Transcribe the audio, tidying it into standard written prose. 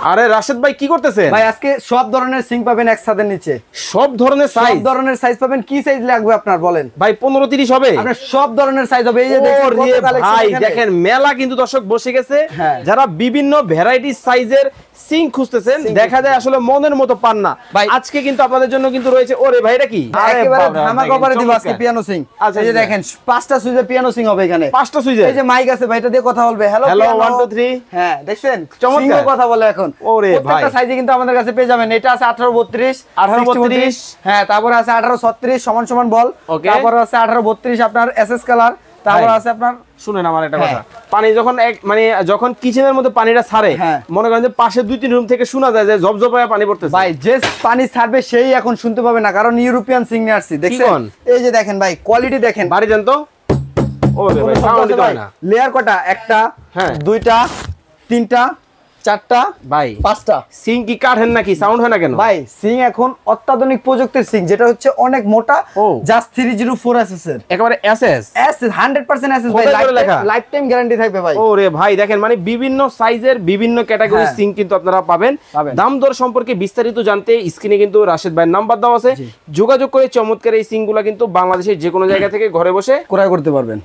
আরে রাশেদ ভাই কি করতেছেন? ভাই আজকে সব ধরনের সিং পাবেন এক ছাদের নিচে। সব ধরনের সাইজ? সব ধরনের সাইজ পাবেন। কি সাইজ লাগবে আপনার বলেন? ভাই 15-30 হবে? আপনার সব ধরনের সাইজ হবে। এই যে দেখেন ভাই দেখেন মেলা কিন্তু দর্শক বসে গেছে। যারা বিভিন্ন ভ্যারাইটি সাইজের সিং খুঁজতেছেন, দেখা যায় আসলে মনের মতো পান না। ভাই আজকে কিন্তু আপনাদের জন্য কিন্তু রয়েছে, ওরে ভাই এটা কি? একেবারে ধামাকা অফারে দিব আজকে পিয়ানো সিং। এই যে দেখেন 5টা সুইজের পিয়ানো সিং হবে এখানে। 5টা সুইজের। এই যে মাইক আছে ভাই, এটা দিয়ে কথা বলবে। হ্যালো 1 2 3। হ্যাঁ দেখছেন চমৎকার কথা বলে এখন। ওরে ভাই প্রত্যেকটা সাইজে কিন্তু আমাদের কাছে পেয়ে যাবেন। এটা আছে 18-32, 18-32। হ্যাঁ, তারপর আছে 18-36 সমান সমান বল। তারপর আছে 18-32 আপনার এসএস কালার। তারপর আছে আপনার, শুনেন আমার একটা কথা, পানি যখন মানে যখন কিচেনের মধ্যে পানিটা ছাড়ে, মনে করেন যে পাশে 2-3 রুম থেকে শোনা যায় যে জবজবায়া পানি পড়তেছে। ভাই যে পানি ছাড়বে সেই এখন শুনতে পাবে না, কারণ ইউরোপিয়ান সিং নিয়ে আসছি। দেখছেন এই যে দেখেন ভাই কোয়ালিটি দেখেন। বাড়ি দেন তো। ওরে ভাই সাউন্ড হয় না। লেয়ার কটা? একটা, দুইটা, তিনটা, চারটা, ভাই 5টা। সিং কি কাঠেন নাকি? সাউন্ড হয় না কেন? ভাই সিং এখন অত্যাধুনিক প্রযুক্তির সিং, যেটা হচ্ছে অনেক মোটা, জাস্ট 304 এসএস এর। একেবারে এসএস 100% এসএস ভাই, লাইফ টাইম গ্যারান্টি থাকবে ভাই। ওরে ভাই দেখেন মানে বিভিন্ন সাইজের বিভিন্ন ক্যাটাগরির সিং কিন্তু আপনারা পাবেন। দাম দর সম্পর্কে বিস্তারিত জানতে স্ক্রিনে কিন্তু রাশেদ ভাইয়ের নাম্বার দেওয়া আছে, যোগাযোগ করে চমৎকার এই সিংগুলা কিন্তু বাংলাদেশের যে কোনো জায়গা থেকে ঘরে বসে ক্রয় করতে পারবেন।